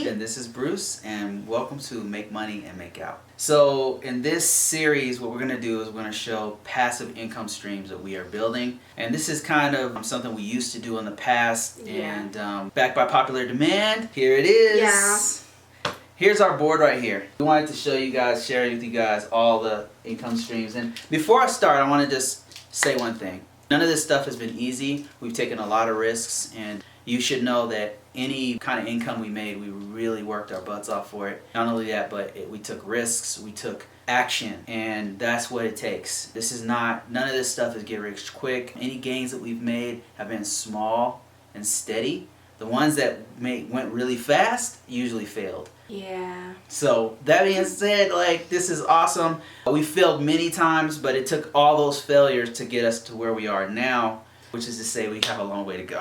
Becky. And this is Bruce, and welcome to Make Money and Make Out. So in this series, what we're going to do is we're going to show passive income streams that we are building. And this is kind of something we used to do in the past. Yeah. And backed by popular demand, here it is. Yeah. Here's our board right here. We wanted to show you guys, share with you guys all the income streams. And before I start, I want to just say one thing. None of this stuff has been easy. We've taken a lot of risks, and you should know that any kind of income we made, we really worked our butts off for it. Not only that, but we took risks, we took action, and that's what it takes. This is not, none of this stuff is get rich quick. Any gains that we've made have been small and steady. The ones that went really fast usually failed. Yeah. So that being said, this is awesome. We failed many times, but it took all those failures to get us to where we are now, which is to say we have a long way to go.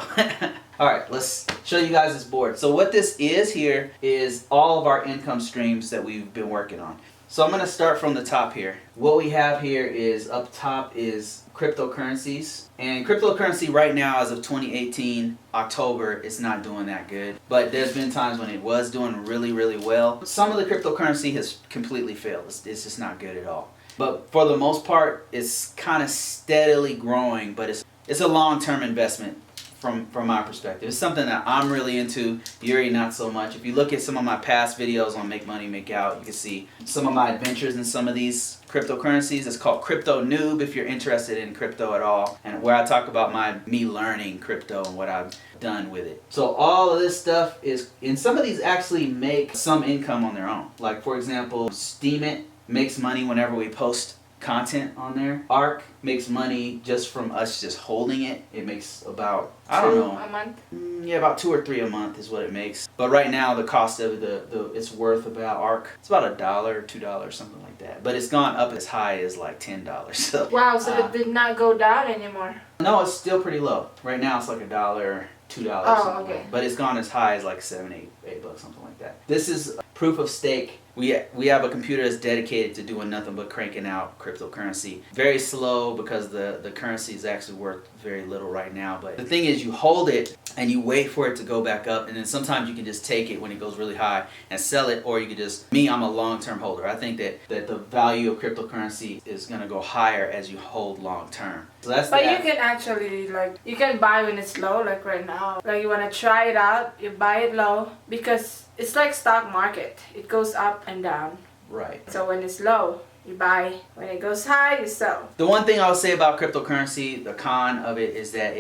All right, let's show you guys this board. So what this is here is all of our income streams that we've been working on. So I'm going to start from the top here. What we have here is up top is cryptocurrencies. And cryptocurrency right now, as of 2018, October, is not doing that good. But there's been times when it was doing really, really well. Some of the cryptocurrency has completely failed. It's just not good at all. But for the most part, it's kind of steadily growing, but it's a long-term investment from my perspective. It's something that I'm really into. Yuri, not so much. If you look at some of my past videos on Make Money, Make Out, you can see some of my adventures in some of these cryptocurrencies. It's called Crypto Noob if you're interested in crypto at all, and where I talk about me learning crypto and what I've done with it. So all of this stuff is, and some of these actually make some income on their own. Like for example, Steam It makes money whenever we post content on there. ARC makes money just from us just holding it. It makes about, I don't know, a month? Yeah, about 2 or 3 a month is what it makes. But right now the cost of it's worth about ARC, it's about $1 or $2, something like that. But it's gone up as high as like $10. So wow, so it did not go down anymore? No, it's still pretty low. Right now it's like $1, $2. Oh, okay. But it's gone as high as like $7, $8, something like that. This is proof of stake. We have a computer that's dedicated to doing nothing but cranking out cryptocurrency. Very slow because the currency is actually worth very little right now. But the thing is, you hold it and you wait for it to go back up, and then sometimes you can just take it when it goes really high and sell it, or you can just, I'm a long-term holder. I think that the value of cryptocurrency is going to go higher as you hold long-term. So that's But you can actually, you can buy when it's low, like right now. Like you want to try it out, you buy it low, because it's like stock market. It goes up and down. Right. So when it's low, you buy. When it goes high, you sell. The one thing I'll say about cryptocurrency, the con of it is that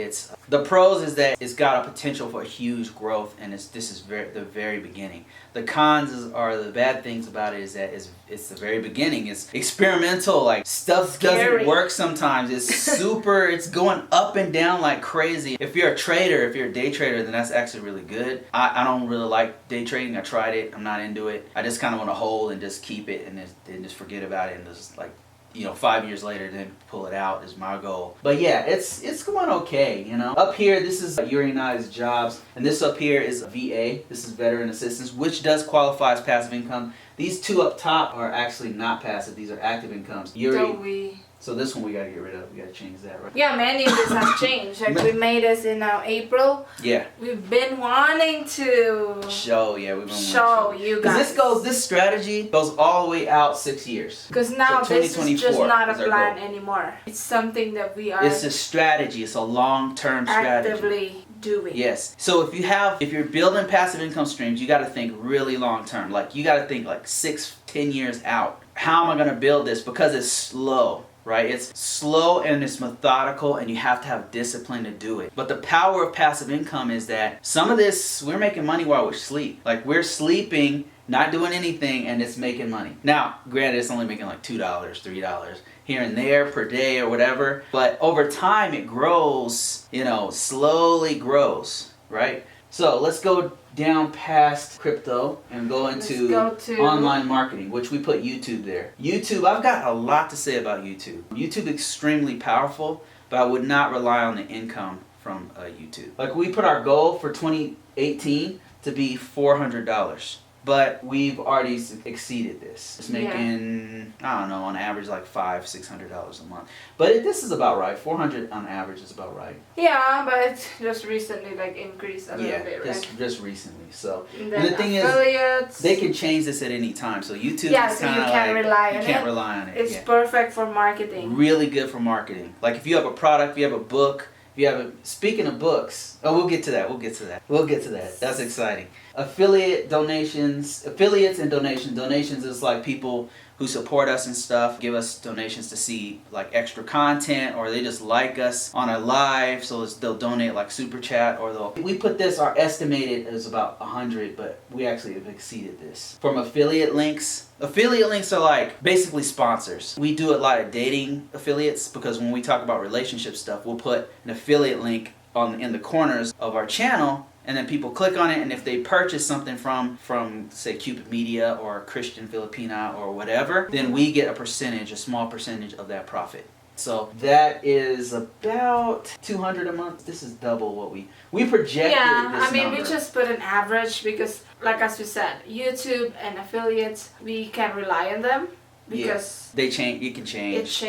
the pros is that it's got a potential for huge growth, and this is the very beginning. The cons are the bad things about it is that it's the very beginning. It's experimental. Like stuff doesn't work sometimes. It's super. It's going up and down like crazy. If you're a trader, if you're a day trader, then that's actually really good. I don't really like day trading. I tried it. I'm not into it. I just kind of want to hold and just keep it and just forget about it and just 5 years later then pull it out is my goal. But yeah, it's going okay, Up here, this is Yuri and I's jobs, and this up here is VA. This is veteran assistance, which does qualify as passive income. These two up top are actually not passive. These are active incomes. Yuri. So this one we gotta get rid of. We gotta change that, right? Yeah, many of this have changed. Like we made this in April. Yeah. We've been wanting to show you guys. Because this strategy goes all the way out 6 years. Because now this is just not a plan anymore. It's something that we are. It's a strategy. It's a long-term strategy. Actively doing. Yes. So if you're building passive income streams, you got to think really long-term. Like you got to think like 6-10 years out. How am I going to build this? Because it's slow. Right? It's slow and it's methodical, and you have to have discipline to do it. But the power of passive income is that some of this, we're making money while we sleep. Like we're sleeping, not doing anything, and it's making money. Now, granted, it's only making like $2, $3 here and there per day or whatever. But over time, it grows, slowly grows, right? So let's go down past crypto and go into online marketing, which we put YouTube there. YouTube, I've got a lot to say about YouTube. YouTube is extremely powerful, but I would not rely on the income from YouTube. Like we put our goal for 2018 to be $400. but we've already exceeded this. It's making, I don't know, on average like $500-$600 a month. But this is about right. 400 on average is about right. Yeah, but it's just recently like increased a little bit, right? just recently. So And the thing is, they can change this at any time. So YouTube is kind of like you can't rely on it. It's perfect for marketing. Really good for marketing. Like if you have a product, if you have a book. Speaking of books, we'll get to that. That's exciting. Affiliates and donations. Donations is like people who support us and stuff, give us donations to see like extra content, or they just like us on our live, so they'll donate like super chat, or we put this, our estimated is about 100, but we actually have exceeded this. From affiliate links are like basically sponsors. We do a lot of dating affiliates because when we talk about relationship stuff, we'll put an affiliate link in the corners of our channel, and then people click on it, and if they purchase something from say Cupid Media or Christian Filipina or whatever, then we get a small percentage of that profit. So that is about $200 a month. This is double what we projected. Yeah, this we number. just put an average because, like as we said, YouTube and affiliates, we can rely on them because they change. You can change.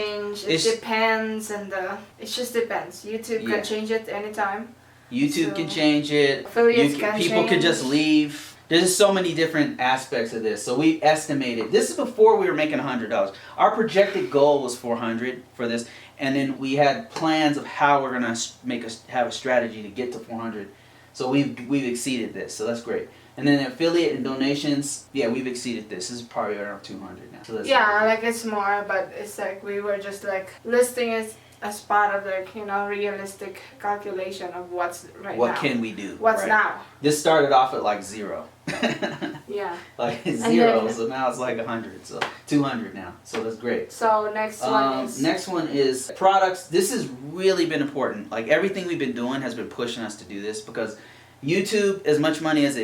It depends, and it just depends. YouTube can change it anytime. YouTube can change it. Affiliates people can just leave. There's just so many different aspects of this. So we estimated. This is before we were making $100. Our projected goal was $400 for this, and then we had plans of how we're gonna have a strategy to get to $400. So we've exceeded this. So that's great. And then affiliate and donations, we've exceeded this. This is probably around $200 now. So that's like it's more, but it's like we were just like listing it as part of the realistic calculation of what's now. What can we do? What's now? This started off at like 0. Yeah. Like 0, so now it's like 100, so 200 now. So that's great. So next one is products. This has really been important. Like everything we've been doing has been pushing us to do this because YouTube, as much money as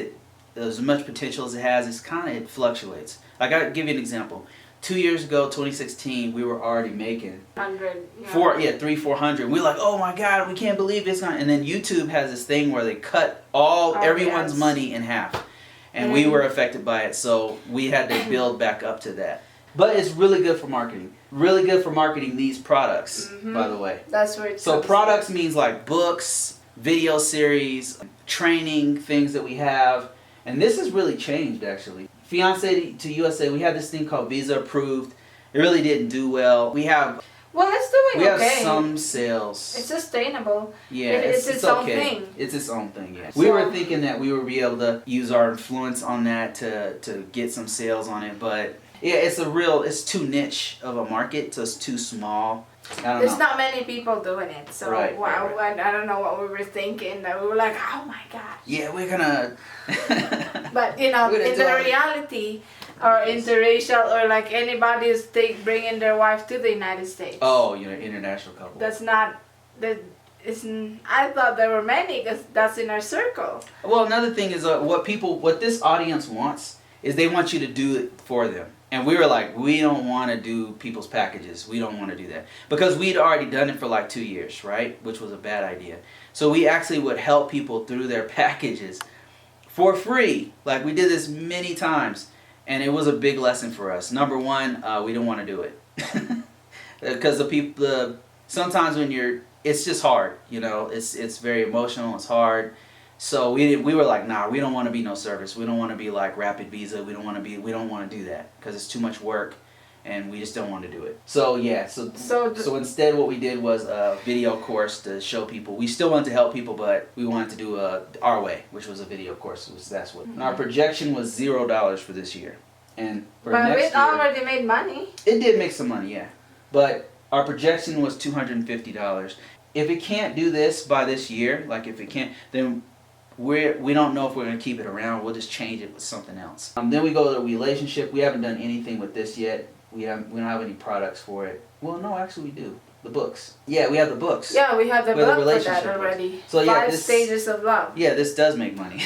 as much potential as it has, it fluctuates. Like I'll give you an example. 2 years ago, 2016, we were already making 100, 300-400. We're like, oh my God, we can't believe it's not. And then YouTube has this thing where they cut everyone's money in half, and we were affected by it. So we had to build back up to that. But it's really good for marketing. Really good for marketing these products, by the way. That's where it's so products means like books, video series, training things that we have, and this has really changed actually. Fiance to USA, we had this thing called Visa Approved. It really didn't do well. Well, it's doing we okay. have some sales. It's sustainable. Yeah, it's its own okay. thing. It's its own thing, yeah. We were thinking that we would be able to use our influence on that to get some sales on it, but it's too niche of a market, so it's too small. There's not many people doing it, so I don't know what we were thinking. That we were like, oh my gosh. Yeah, we're gonna. But in the reality, or interracial, or like anybody who's bringing their wife to the United States. Oh, international couple. That's not that. I thought there were many because that's in our circle. Well, another thing is what this audience wants is they want you to do it for them. And we were like, we don't want to do people's packages. We don't want to do that. Because we'd already done it for like 2 years, right? Which was a bad idea. So we actually would help people through their packages for free. Like we did this many times. And it was a big lesson for us. Number one, we don't want to do it. Because sometimes when it's just hard. It's very emotional. It's hard. So we were like, nah, we don't want to be no service. We don't want to be like Rapid Visa. We don't want to do that because it's too much work, and we just don't want to do it. So yeah, so instead what we did was a video course to show people. We still wanted to help people, but we wanted to do our way, which was a video course. And our projection was $0 for this year, and for next year. But it already made money. It did make some money, yeah, but our projection was $250. If it can't do this by this year, like if it can't, then we don't know if we're going to keep it around. We'll just change it with something else. Then we go to the relationship. We haven't done anything with this yet. We don't have any products for it. Well, no, actually we do. The books. Yeah, we have the books. Yeah, we have the We have the book for that relationship already. books. So yeah, 5 this, stages of love. Yeah, this does make money.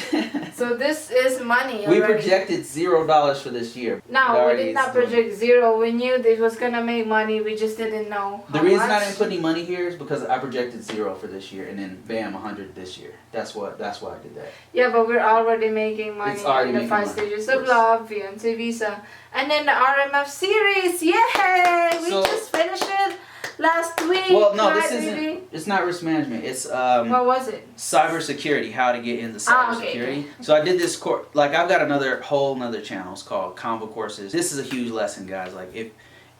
So this is money We already. projected $0 for this year. No, we did not project zero. We knew this was gonna make money. We just didn't know how The reason much. I didn't put any money here is because I projected 0 for this year, and then bam, 100 this year. That's why I did that. Yeah, but we're already making money It's already in the making 5 money. stages of Yes. love, fiancé visa, and then the RMF series. Yay! We So- just finished it last week. Well, no, right, this isn't. baby? It's not risk management. It's What was it? cybersecurity. How to get into Ah, okay, cybersecurity. okay. So I did this course. Like I've got another channel. It's called Combo Courses. This is a huge lesson, guys. Like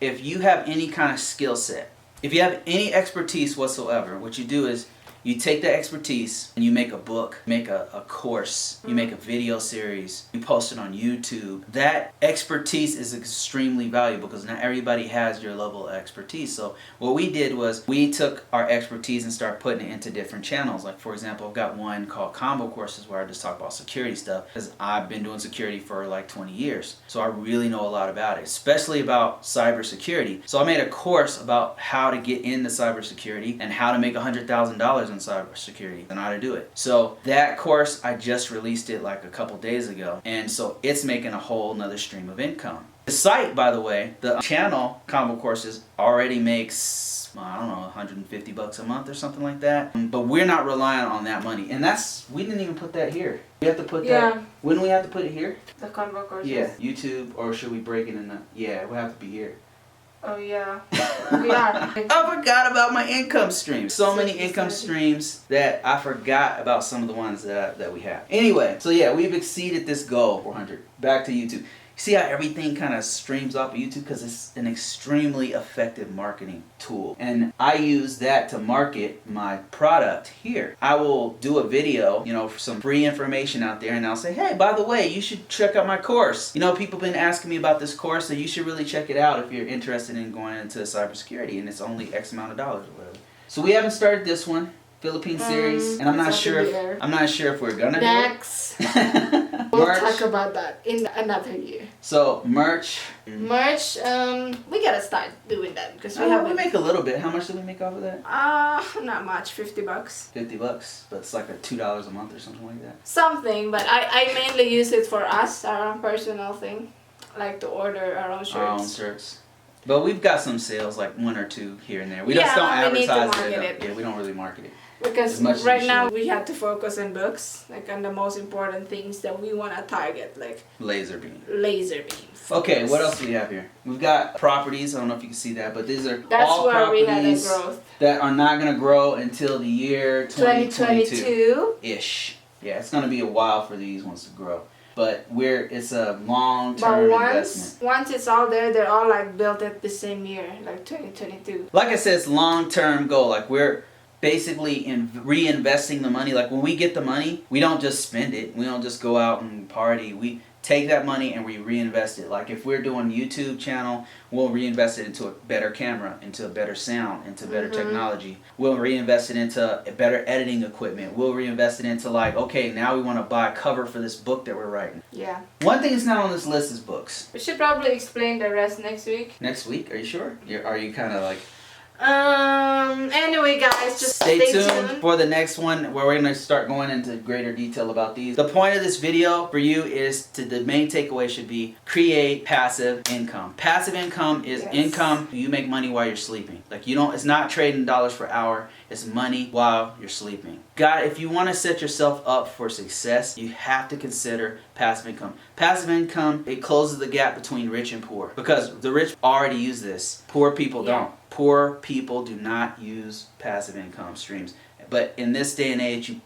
if you have any kind of skill set, if you have any expertise whatsoever, what you do is you take that expertise and you make a book, make a course, you make a video series, you post it on YouTube. That expertise is extremely valuable because not everybody has your level of expertise. So what we did was we took our expertise and started putting it into different channels. Like for example, I've got one called Combo Courses where I just talk about security stuff because I've been doing security for like 20 years. So I really know a lot about it, especially about cybersecurity. So I made a course about how to get into cybersecurity and how to make $100,000 in cybersecurity and how to do it. So that course, I just released it like a couple days ago, and so it's making a whole nother stream of income. The site, by the way, the channel Combo Courses already makes, I don't know, $150 a month or something like that. But we're not relying on that money, and we didn't even put that here. We have to put that. Wouldn't we have to put it here? The Convo courses. Yeah, YouTube, or should we break it in the? Yeah, we have to be here. Oh yeah, we are. I forgot about my income streams. So many income streams that I forgot about some of the ones that we have. Anyway, so yeah, we've exceeded this goal, 400. Back to YouTube. See how everything kind of streams off of YouTube because it's an extremely effective marketing tool. And I use that to market my product here. I will do a video, for some free information out there, and I'll say, hey, by the way, you should check out my course. People have been asking me about this course, so you should really check it out if you're interested in going into cybersecurity, and it's only X amount of dollars or whatever. So we haven't started this one. Philippine series, and I'm not sure if we're gonna Next. do it. We'll talk about that in another year. So merch. Merch, we gotta start doing that because we make a little bit. How much do we make off of that? Not much, $50. $50, but it's like a $2 a month or something like that. Something, but I mainly use it for us, our own personal thing, like to order our own shirts. Our own shirts. But we've got some sales, like 1 or 2 here and there. We just don't advertise it. Yeah, we don't really market it. Because right now we have to focus on books, like on the most important things that we want to target, like laser beam. Focus. Okay, what else do we have here? We've got properties. I don't know if you can see that, but these are That's all where we had a properties growth. that are not going to grow until the year 2022. Ish. Yeah, it's going to be a while for these ones to grow. But it's a long-term investment. Once it's all there, they're all like built at the same year, like 2022. Like I said, it's long-term goal. Like we're basically reinvesting the money. Like when we get the money, we don't just spend it. We don't just go out and party. We take that money and we reinvest it. Like if we're doing a YouTube channel, we'll reinvest it into a better camera, into a better sound, into better technology. We'll reinvest it into a better editing equipment. We'll reinvest it into like, okay, now we want to buy a cover for this book that we're writing. Yeah. One thing that's not on this list is books. We should probably explain the rest next week. Next week? Are you sure? Are you kind of like... Anyway, guys, just stay tuned for the next one where we're going to start going into greater detail about these. The point of this video for you is the main takeaway should be create passive income. Passive income is income you make money while you're sleeping. Like it's not trading dollars per hour. It's money while you're sleeping. God, if you want to set yourself up for success, you have to consider passive income. Passive income, it closes the gap between rich and poor because the rich already use this. Poor people don't. Poor people do not use passive income streams. But in this day and age, you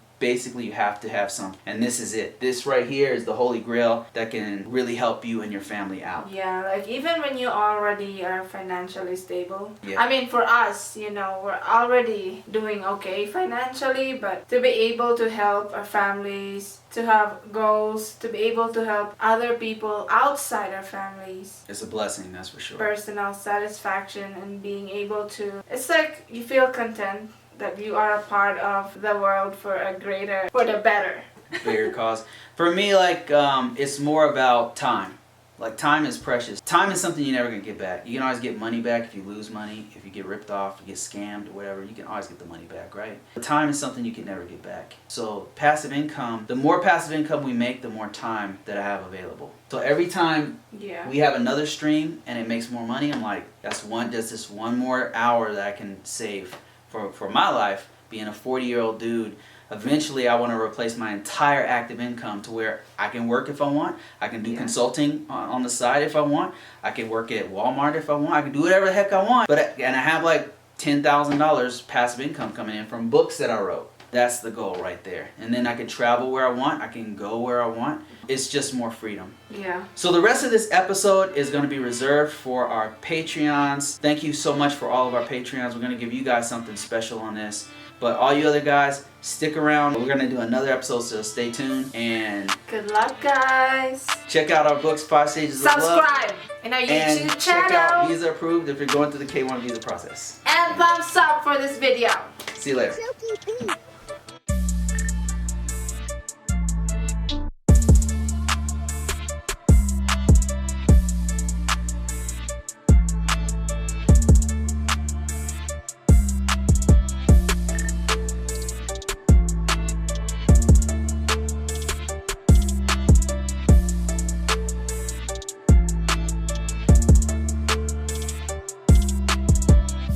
have to have some. And this is it. This right here is the holy grail that can really help you and your family out. Yeah, like even when you already are financially stable. Yeah. I mean, for us, we're already doing okay financially, but to be able to help our families, to have goals, to be able to help other people outside our families. It's a blessing, that's for sure. Personal satisfaction and being able to, it's like you feel content that you are a part of the world for the better. Bigger cause. For me, it's more about time. Like, time is precious. Time is something you're never gonna get back. You can always get money back if you lose money, if you get ripped off, you get scammed, or whatever. You can always get the money back, right? But time is something you can never get back. So passive income, the more passive income we make, the more time that I have available. So every time we have another stream and it makes more money, I'm like, that's this one more hour that I can save for my life, being a 40-year-old dude. Eventually, I want to replace my entire active income to where I can work if I want. I can do consulting on the side if I want. I can work at Walmart if I want. I can do whatever the heck I want. And I have like $10,000 passive income coming in from books that I wrote. That's the goal right there. And then I can travel where I want. I can go where I want. It's just more freedom. Yeah. So the rest of this episode is going to be reserved for our Patreons. Thank you so much for all of our Patreons. We're going to give you guys something special on this. But all you other guys, stick around. We're going to do another episode, so stay tuned. And good luck, guys. Check out our books, 5 Stages of Love. Subscribe in our YouTube channel. Check out Visa Approved if you're going through the K1 visa process. And thumbs up for this video. See you later.